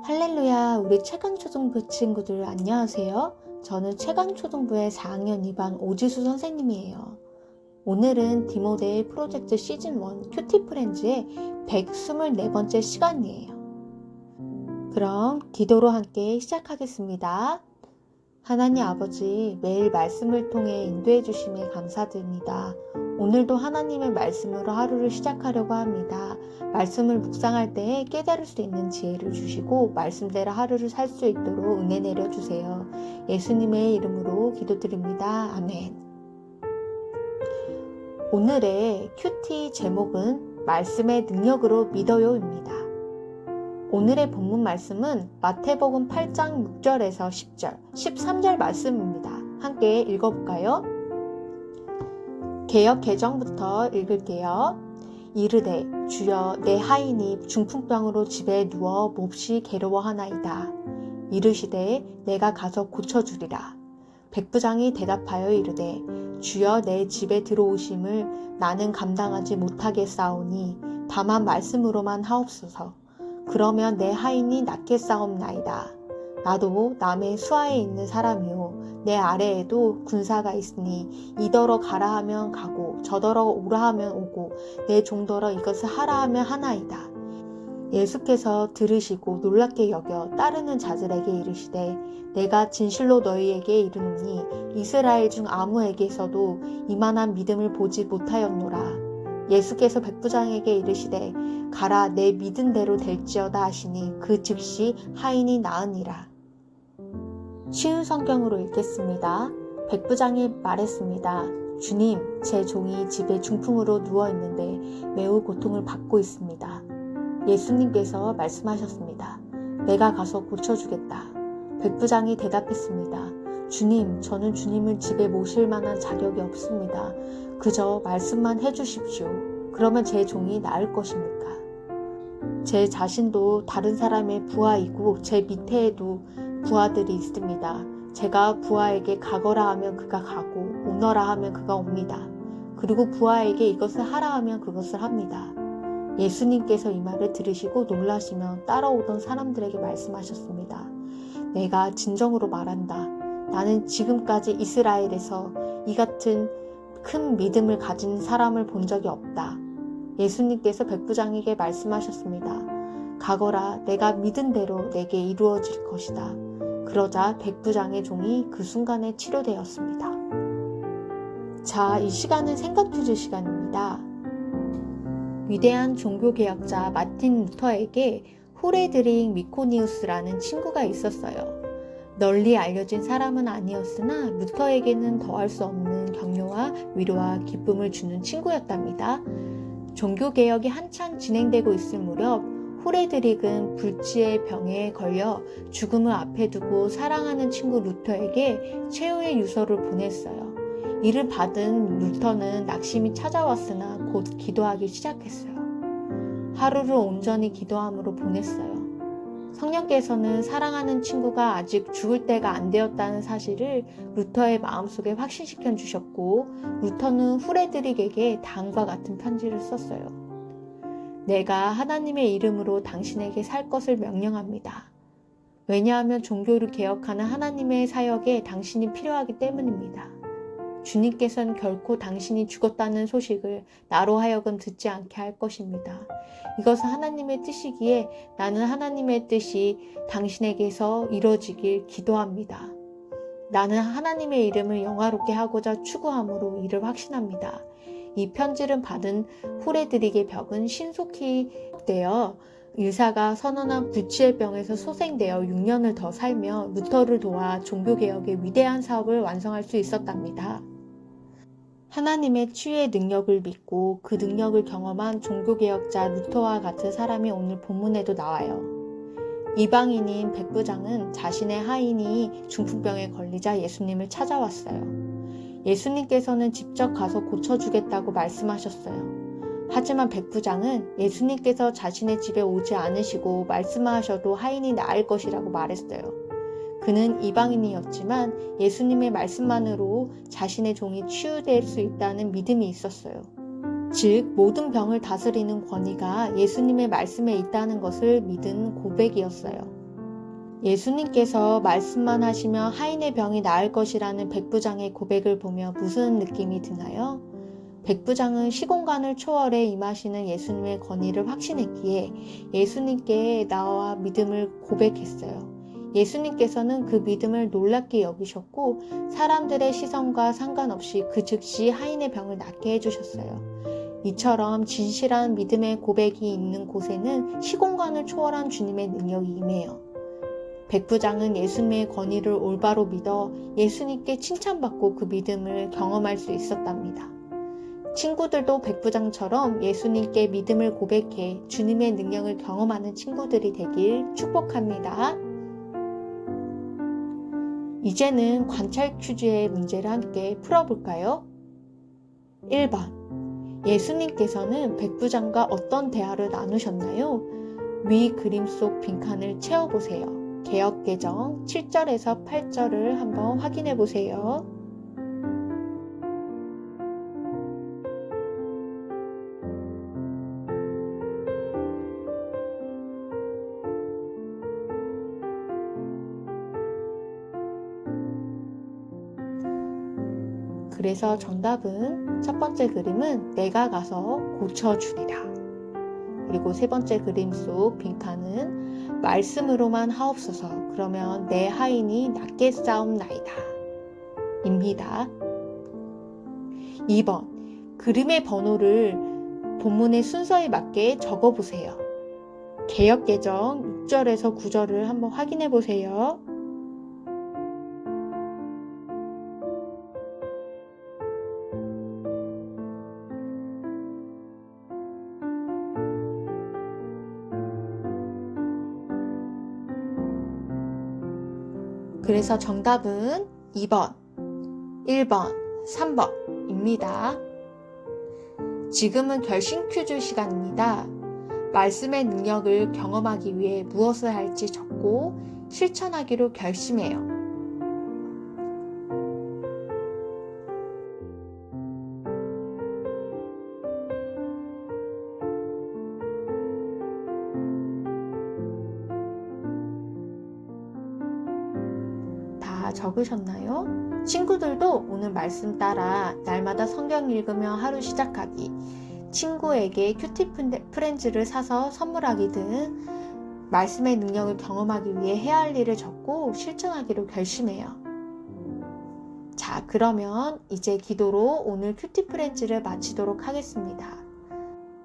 할렐루야, 우리 최강초등부 친구들 안녕하세요. 저는 최강초등부의 4학년 2반 오지수 선생님이에요. 오늘은 디모데이 프로젝트 시즌1 큐티프렌즈의 124번째 시간이에요. 그럼 기도로 함께 시작하겠습니다. 하나님 아버지, 매일 말씀을 통해 인도해 주심에 감사드립니다. 오늘도 하나님의 말씀으로 하루를 시작하려고 합니다. 말씀을 묵상할 때에 깨달을 수 있는 지혜를 주시고 말씀대로 하루를 살 수 있도록 은혜 내려주세요. 예수님의 이름으로 기도드립니다. 아멘. 오늘의 큐티 제목은 말씀의 능력으로 믿어요입니다. 오늘의 본문 말씀은 마태복음 8장 6절에서 10절, 13절 말씀입니다. 함께 읽어볼까요? 개역 개정부터 읽을게요. 이르되 주여 내 하인이 중풍병으로 집에 누워 몹시 괴로워하나이다. 이르시되 내가 가서 고쳐주리라. 백부장이 대답하여 이르되 주여 내 집에 들어오심을 나는 감당하지 못하겠사오니 다만 말씀으로만 하옵소서. 그러면 내 하인이 낫겠사옵나이다. 나도 남의 수하에 있는 사람이요 내 아래에도 군사가 있으니 이더러 가라 하면 가고 저더러 오라 하면 오고 내 종더러 이것을 하라 하면 하나이다. 예수께서 들으시고 놀랍게 여겨 따르는 자들에게 이르시되 내가 진실로 너희에게 이르노니 이스라엘 중 아무에게서도 이만한 믿음을 보지 못하였노라. 예수께서 백부장에게 이르시되 가라 내 믿은 대로 될지어다 하시니 그 즉시 하인이 나으니라. 쉬운 성경으로 읽겠습니다. 백부장이 말했습니다. 주님, 제 종이 집에 중풍으로 누워있는데 매우 고통을 받고 있습니다. 예수님께서 말씀하셨습니다. 내가 가서 고쳐주겠다. 백부장이 대답했습니다. 주님, 저는 주님을 집에 모실 만한 자격이 없습니다. 그저 말씀만 해주십시오. 그러면 제 종이 나을 것입니까? 제 자신도 다른 사람의 부하이고 제 밑에에도 부하들이 있습니다. 제가 부하에게 가거라 하면 그가 가고 오너라 하면 그가 옵니다. 그리고 부하에게 이것을 하라 하면 그것을 합니다. 예수님께서 이 말을 들으시고 놀라시며 따라오던 사람들에게 말씀하셨습니다. 내가 진정으로 말한다. 나는 지금까지 이스라엘에서 이 같은 큰 믿음을 가진 사람을 본 적이 없다. 예수님께서 백부장에게 말씀하셨습니다. 가거라 내가 믿은 대로 내게 이루어질 것이다. 그러자 백부장의 종이 그 순간에 치료되었습니다. 자, 이 시간은 생각 퀴즈 시간입니다. 위대한 종교개혁자 마틴 루터에게 호레드릭 미코니우스라는 친구가 있었어요. 널리 알려진 사람은 아니었으나 루터에게는 더할 수 없는 격려와 위로와 기쁨을 주는 친구였답니다. 종교개혁이 한창 진행되고 있을 무렵 호레드릭은 불치의 병에 걸려 죽음을 앞에 두고 사랑하는 친구 루터에게 최후의 유서를 보냈어요. 이를 받은 루터는 낙심이 찾아왔으나 곧 기도하기 시작했어요. 하루를 온전히 기도함으로 보냈어요. 성령께서는 사랑하는 친구가 아직 죽을 때가 안 되었다는 사실을 루터의 마음속에 확신시켜 주셨고 루터는 후레드릭에게 다음과 같은 편지를 썼어요. 내가 하나님의 이름으로 당신에게 살 것을 명령합니다. 왜냐하면 종교를 개혁하는 하나님의 사역에 당신이 필요하기 때문입니다. 주님께서는 결코 당신이 죽었다는 소식을 나로 하여금 듣지 않게 할 것입니다. 이것은 하나님의 뜻이기에 나는 하나님의 뜻이 당신에게서 이루어지길 기도합니다. 나는 하나님의 이름을 영화롭게 하고자 추구함으로 이를 확신합니다. 이 편지를 받은 후레드릭의 벽은 신속히 되어 의사가 선언한 불치의 병에서 소생되어 6년을 더 살며 루터를 도와 종교개혁의 위대한 사업을 완성할 수 있었답니다. 하나님의 치유의 능력을 믿고 그 능력을 경험한 종교개혁자 루터와 같은 사람이 오늘 본문에도 나와요. 이방인인 백부장은 자신의 하인이 중풍병에 걸리자 예수님을 찾아왔어요. 예수님께서는 직접 가서 고쳐주겠다고 말씀하셨어요. 하지만 백부장은 예수님께서 자신의 집에 오지 않으시고 말씀하셔도 하인이 나을 것이라고 말했어요. 그는 이방인이었지만 예수님의 말씀만으로 자신의 종이 치유될 수 있다는 믿음이 있었어요. 즉 모든 병을 다스리는 권위가 예수님의 말씀에 있다는 것을 믿은 고백이었어요. 예수님께서 말씀만 하시면 하인의 병이 나을 것이라는 백부장의 고백을 보며 무슨 느낌이 드나요? 백부장은 시공간을 초월해 임하시는 예수님의 권위를 확신했기에 예수님께 나와 믿음을 고백했어요. 예수님께서는 그 믿음을 놀랍게 여기셨고 사람들의 시선과 상관없이 그 즉시 하인의 병을 낫게 해주셨어요. 이처럼 진실한 믿음의 고백이 있는 곳에는 시공간을 초월한 주님의 능력이 임해요. 백부장은 예수님의 권위를 올바로 믿어 예수님께 칭찬받고 그 믿음을 경험할 수 있었답니다. 친구들도 백부장처럼 예수님께 믿음을 고백해 주님의 능력을 경험하는 친구들이 되길 축복합니다. 이제는 관찰 퀴즈의 문제를 함께 풀어볼까요? 1번. 예수님께서는 백부장과 어떤 대화를 나누셨나요? 위 그림 속 빈칸을 채워보세요. 개역개정 7절에서 8절을 한번 확인해 보세요. 그래서 정답은 첫 번째 그림은 내가 가서 고쳐주리라. 그리고 세 번째 그림 속 빈칸은 말씀으로만 하옵소서 그러면 내 하인이 낫게 싸움나이다 입니다. 2번 그림의 번호를 본문의 순서에 맞게 적어보세요. 개역개정 6절에서 9절을 한번 확인해 보세요. 그래서 정답은 2번, 1번, 3번입니다. 지금은 결심 퀴즈 시간입니다. 말씀의 능력을 경험하기 위해 무엇을 할지 적고 실천하기로 결심해요. 다 적으셨나요? 친구들도 오늘 말씀 따라 날마다 성경 읽으며 하루 시작하기, 친구에게 큐티 프렌즈를 사서 선물하기 등 말씀의 능력을 경험하기 위해 해야 할 일을 적고 실천하기로 결심해요. 자, 그러면 이제 기도로 오늘 큐티 프렌즈를 마치도록 하겠습니다.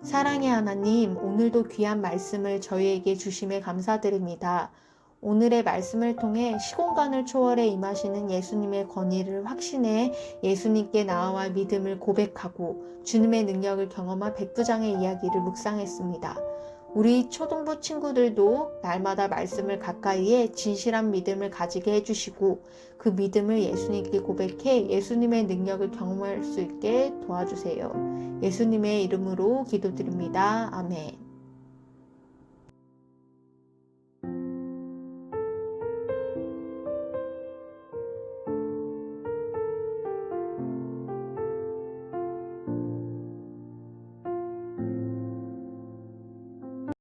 사랑의 하나님, 오늘도 귀한 말씀을 저희에게 주심에 감사드립니다. 오늘의 말씀을 통해 시공간을 초월해 임하시는 예수님의 권위를 확신해 예수님께 나아와 믿음을 고백하고 주님의 능력을 경험한 백부장의 이야기를 묵상했습니다. 우리 초등부 친구들도 날마다 말씀을 가까이에 진실한 믿음을 가지게 해주시고 그 믿음을 예수님께 고백해 예수님의 능력을 경험할 수 있게 도와주세요. 예수님의 이름으로 기도드립니다. 아멘.